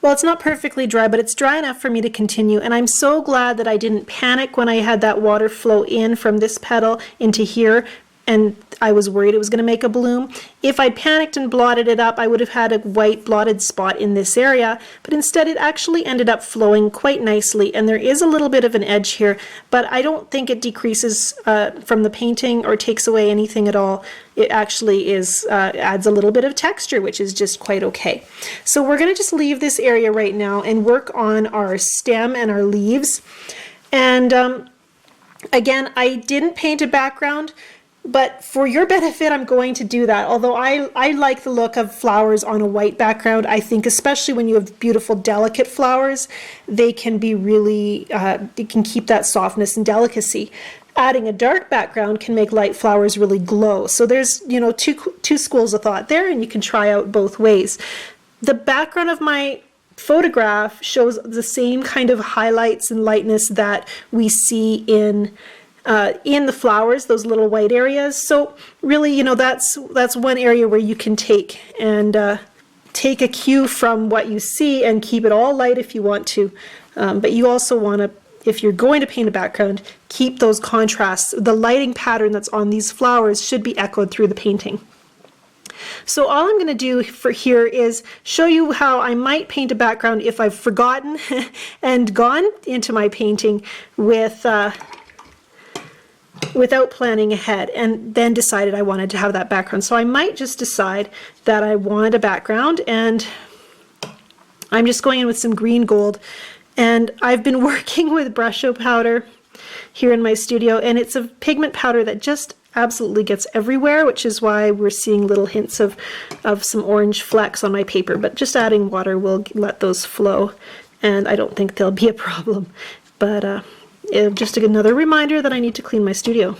Well, it's not perfectly dry, but it's dry enough for me to continue, and I'm so glad that I didn't panic when I had that water flow in from this petal into here, and I was worried it was going to make a bloom. If I panicked and blotted it up, I would have had a white blotted spot in this area, but instead it actually ended up flowing quite nicely, and there is a little bit of an edge here, but I don't think it decreases from the painting or takes away anything at all. It actually is adds a little bit of texture, which is just quite okay. So we're going to just leave this area right now and work on our stem and our leaves. And again, I didn't paint a background, but for your benefit, I'm going to do that. Although I like the look of flowers on a white background. I think especially when you have beautiful, delicate flowers, they can be really, they can keep that softness and delicacy. Adding a dark background can make light flowers really glow. So there's, you know, two schools of thought there, and you can try out both ways. The background of my photograph shows the same kind of highlights and lightness that we see in the flowers, those little white areas. So really, you know, that's one area where you can take a cue from what you see and keep it all light if you want to. But you also want to, if you're going to paint a background, keep those contrasts. The lighting pattern that's on these flowers should be echoed through the painting. So all I'm going to do for here is show you how I might paint a background if I've forgotten and gone into my painting without planning ahead and then decided I wanted to have that background. So I might just decide that I want a background, and I'm just going in with some green gold. And I've been working with brusho powder here in my studio, and it's a pigment powder that just absolutely gets everywhere, which is why we're seeing little hints of some orange flecks on my paper. But just adding water will let those flow, and I don't think there'll be a problem. But just another reminder that I need to clean my studio.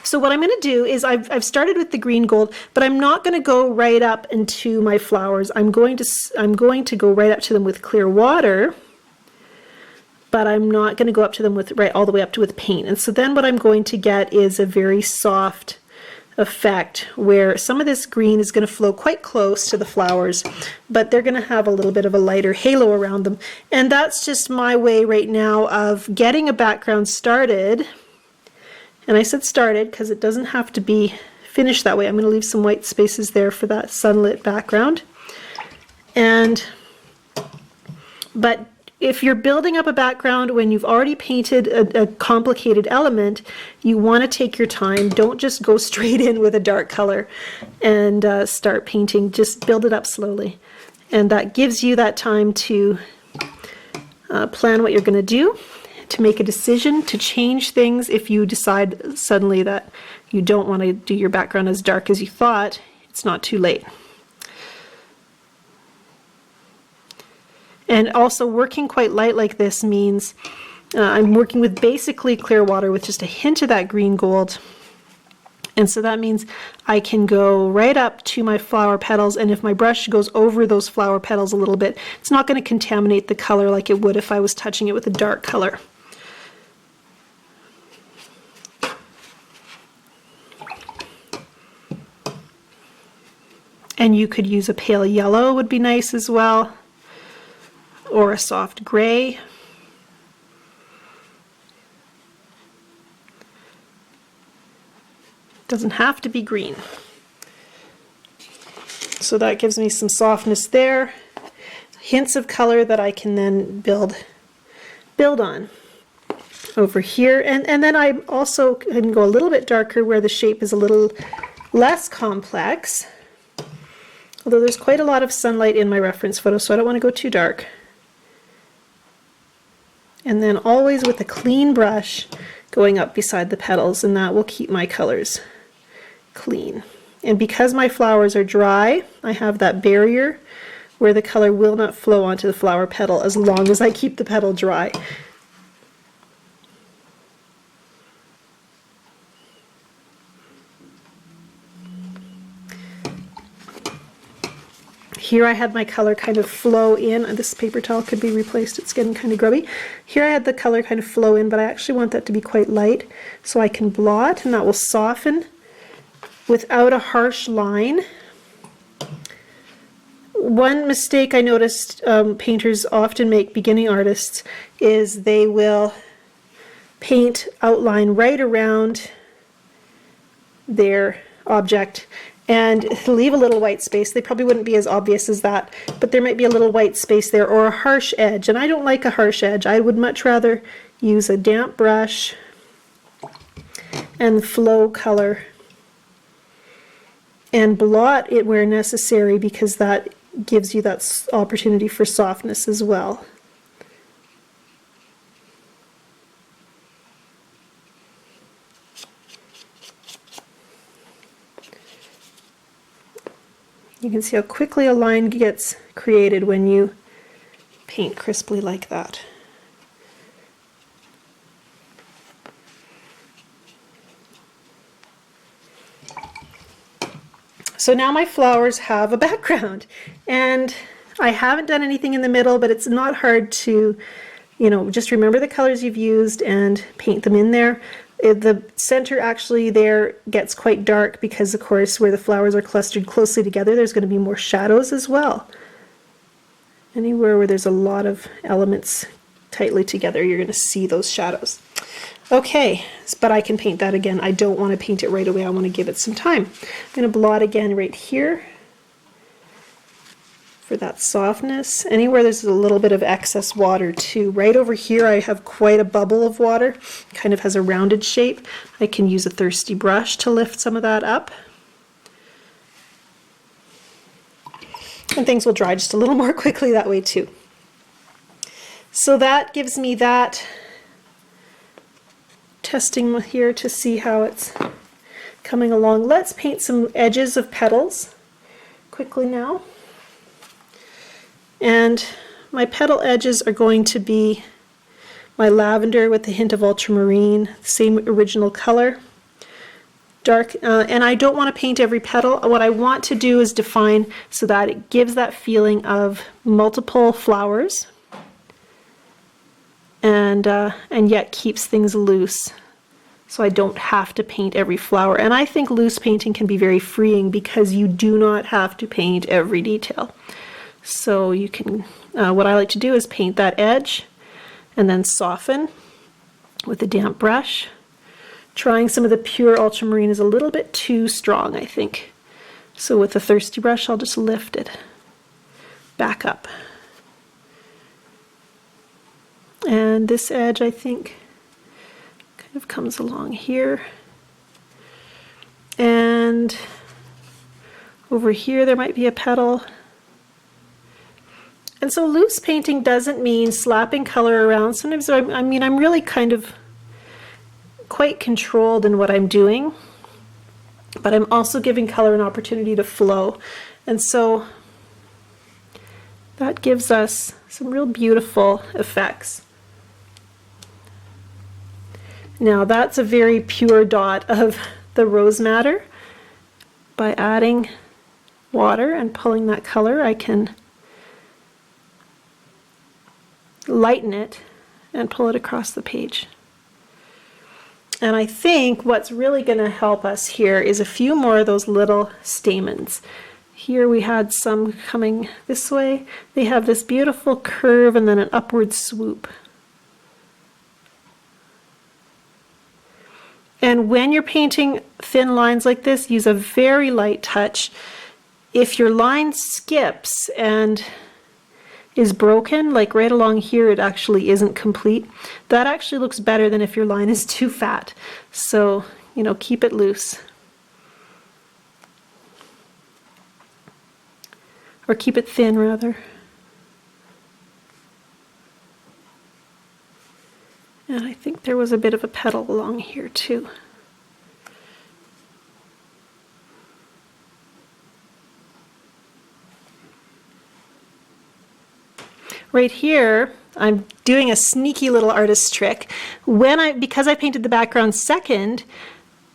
So what I'm going to do is I've started with the green gold, but I'm not going to go right up into my flowers. I'm going to go right up to them with clear water, but I'm not going to go up to them with all the way up to with paint. And so then what I'm going to get is a very soft effect where some of this green is going to flow quite close to the flowers, but they're going to have a little bit of a lighter halo around them. And that's just my way right now of getting a background started. And I said started because it doesn't have to be finished that way. I'm going to leave some white spaces there for that sunlit background. But if you're building up a background when you've already painted a complicated element, you want to take your time. Don't just go straight in with a dark color and start painting. Just build it up slowly. And that gives you that time to plan what you're going to do, to make a decision, to change things if you decide suddenly that you don't want to do your background as dark as you thought. It's not too late. And also working quite light like this means I'm working with basically clear water with just a hint of that green gold. And so that means I can go right up to my flower petals, and if my brush goes over those flower petals a little bit, it's not going to contaminate the color like it would if I was touching it with a dark color. And you could use a pale yellow, would be nice as well, or a soft gray. Doesn't have to be green. So that gives me some softness there, hints of color that I can then build on over here. And then I also can go a little bit darker where the shape is a little less complex, although there's quite a lot of sunlight in my reference photo, so I don't want to go too dark. And then always with a clean brush going up beside the petals, and that will keep my colors clean. And because my flowers are dry, I have that barrier where the color will not flow onto the flower petal as long as I keep the petal dry. Here I had my color kind of flow in. This paper towel could be replaced, it's getting kind of grubby. Here I had the color kind of flow in, but I actually want that to be quite light, so I can blot, and that will soften without a harsh line. One mistake I noticed painters often make, beginning artists, is they will paint outline right around their object and leave a little white space. They probably wouldn't be as obvious as that, but there might be a little white space there or a harsh edge, and I don't like a harsh edge. I would much rather use a damp brush and flow color and blot it where necessary, because that gives you that opportunity for softness as well. You can see how quickly a line gets created when you paint crisply like that. So now my flowers have a background, and I haven't done anything in the middle, but it's not hard to, just remember the colors you've used and paint them in there. The center actually there gets quite dark because, of course, where the flowers are clustered closely together, there's going to be more shadows as well. Anywhere where there's a lot of elements tightly together, you're going to see those shadows. Okay, but I can paint that again. I don't want to paint it right away. I want to give it some time. I'm going to blot again right here for that softness. Anywhere there's a little bit of excess water too. Right over here I have quite a bubble of water. Kind of has a rounded shape. I can use a thirsty brush to lift some of that up. And things will dry just a little more quickly that way too. So that gives me that testing here to see how it's coming along. Let's paint some edges of petals quickly now. And my petal edges are going to be my lavender with a hint of ultramarine, same original color. Dark, and I don't want to paint every petal. What I want to do is define so that it gives that feeling of multiple flowers and yet keeps things loose, so I don't have to paint every flower. And I think loose painting can be very freeing because you do not have to paint every detail. So you can, what I like to do is paint that edge and then soften with a damp brush. Trying some of the pure ultramarine is a little bit too strong, I think. So with a thirsty brush, I'll just lift it back up. And this edge, I think, kind of comes along here. And over here there might be a petal. And so loose painting doesn't mean slapping color around. Sometimes I'm really kind of quite controlled in what I'm doing, but I'm also giving color an opportunity to flow. And so that gives us some real beautiful effects. Now that's a very pure dot of the rose madder. By adding water and pulling that color, I can lighten it and pull it across the page. And I think what's really going to help us here is a few more of those little stamens. Here we had some coming this way. They have this beautiful curve and then an upward swoop. And when you're painting thin lines like this, use a very light touch. If your line skips and is broken, like right along here, it actually isn't complete. That actually looks better than if your line is too fat. So, keep it loose. Or keep it thin, rather. And I think there was a bit of a petal along here, too. Right here, I'm doing a sneaky little artist trick. Because I painted the background second,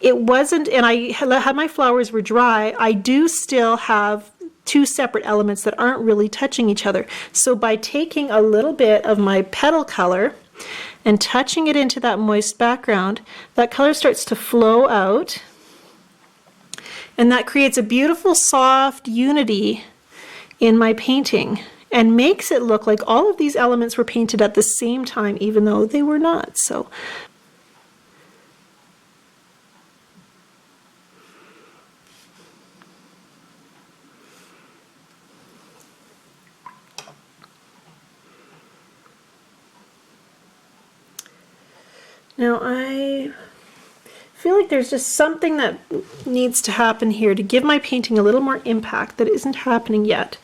it wasn't, and I had my flowers were dry, I do still have two separate elements that aren't really touching each other. So by taking a little bit of my petal color and touching it into that moist background, that color starts to flow out, and that creates a beautiful soft unity in my painting and makes it look like all of these elements were painted at the same time, even though they were not. So now I feel like there's just something that needs to happen here to give my painting a little more impact that isn't happening yet.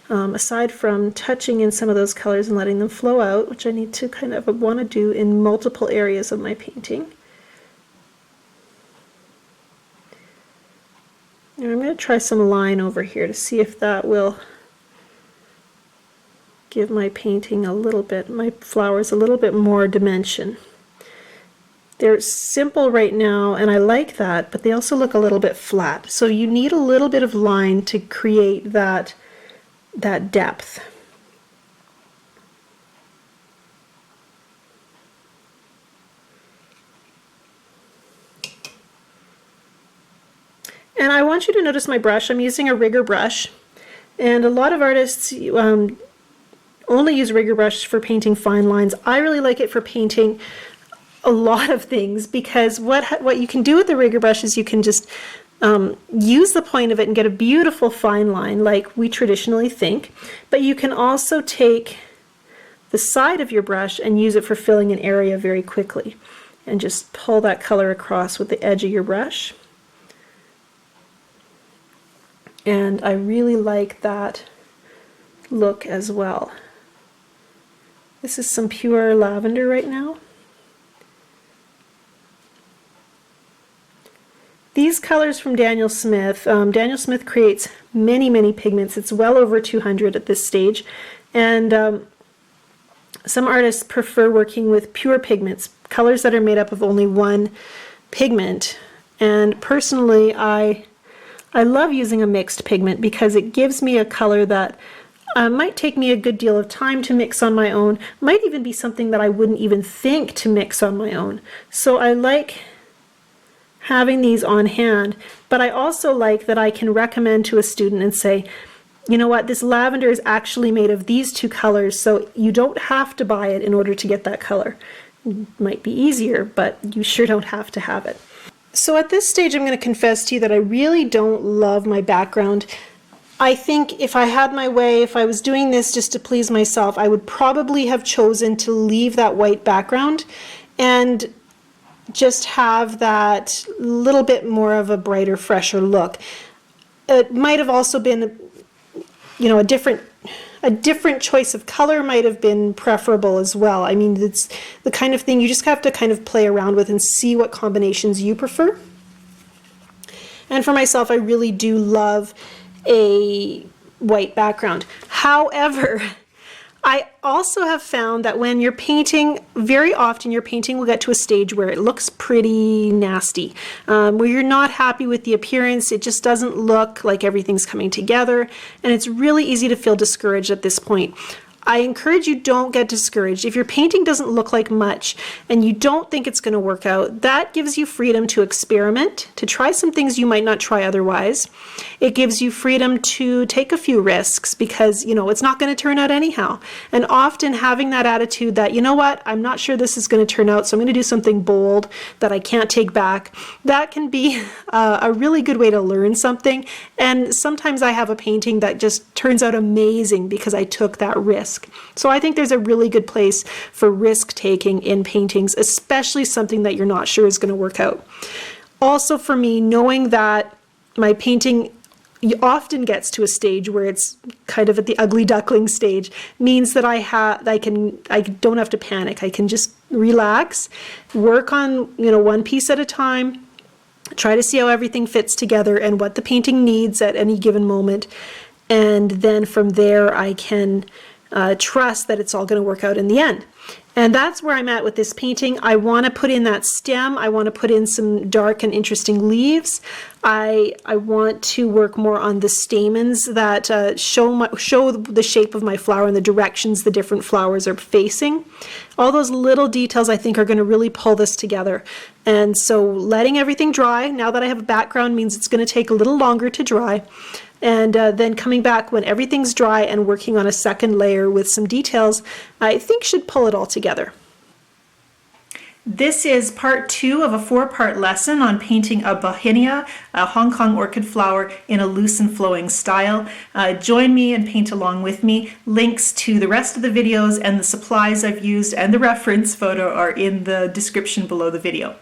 Aside from touching in some of those colors and letting them flow out, which I need to kind of want to do in multiple areas of my painting. And I'm going to try some line over here to see if that will give my painting a little bit, my flowers a little bit more dimension. They're simple right now, and I like that, but they also look a little bit flat. So you need a little bit of line to create that depth. And I want you to notice my brush. I'm using a rigger brush, and a lot of artists only use rigger brush for painting fine lines. I really like it for painting a lot of things, because what you can do with the rigger brush is you can just use the point of it and get a beautiful fine line like we traditionally think, but you can also take the side of your brush and use it for filling an area very quickly and just pull that color across with the edge of your brush. And I really like that look as well. This is some pure lavender right now. These colors from Daniel Smith, Daniel Smith creates many pigments. It's well over 200 at this stage, and some artists prefer working with pure pigments, colors that are made up of only one pigment. And personally, I love using a mixed pigment because it gives me a color that might take me a good deal of time to mix on my own, might even be something that I wouldn't even think to mix on my own. So I like having these on hand, but I also like that I can recommend to a student and say, you know what, this lavender is actually made of these two colors, so you don't have to buy it in order to get that color. It might be easier, but you sure don't have to have it. So at this stage, I'm going to confess to you that I really don't love my background. I think if I had my way, if I was doing this just to please myself, I would probably have chosen to leave that white background and just have that little bit more of a brighter, fresher look. It might have also been, you know, a different choice of color might have been preferable as well. I mean, it's the kind of thing you just have to kind of play around with and see what combinations you prefer. And for myself, I really do love a white background. However, I also have found that when you're painting, very often your painting will get to a stage where it looks pretty nasty, where you're not happy with the appearance. It just doesn't look like everything's coming together, and it's really easy to feel discouraged at this point. I encourage you, don't get discouraged. If your painting doesn't look like much and you don't think it's going to work out, that gives you freedom to experiment, to try some things you might not try otherwise. It gives you freedom to take a few risks because, you know, it's not going to turn out anyhow. And often having that attitude that, you know what, I'm not sure this is going to turn out, so I'm going to do something bold that I can't take back, that can be a really good way to learn something. And sometimes I have a painting that just turns out amazing because I took that risk. So I think there's a really good place for risk taking in paintings, especially something that you're not sure is going to work out. Also for me, knowing that my painting often gets to a stage where it's kind of at the ugly duckling stage means that I don't have to panic. I can just relax, work on, you know, one piece at a time, try to see how everything fits together and what the painting needs at any given moment. And then from there I can trust that it's all going to work out in the end. And that's where I'm at with this painting. I want to put in that stem. I want to put in some dark and interesting leaves. I want to work more on the stamens that show the shape of my flower and the directions the different flowers are facing. All those little details I think are going to really pull this together. And so letting everything dry, now that I have a background, means it's going to take a little longer to dry. and then coming back when everything's dry and working on a second layer with some details, I think should pull it all together. This is part 2 of a 4-part lesson on painting a Bauhinia, a Hong Kong orchid flower, in a loose and flowing style. Join me and paint along with me. Links to the rest of the videos and the supplies I've used and the reference photo are in the description below the video.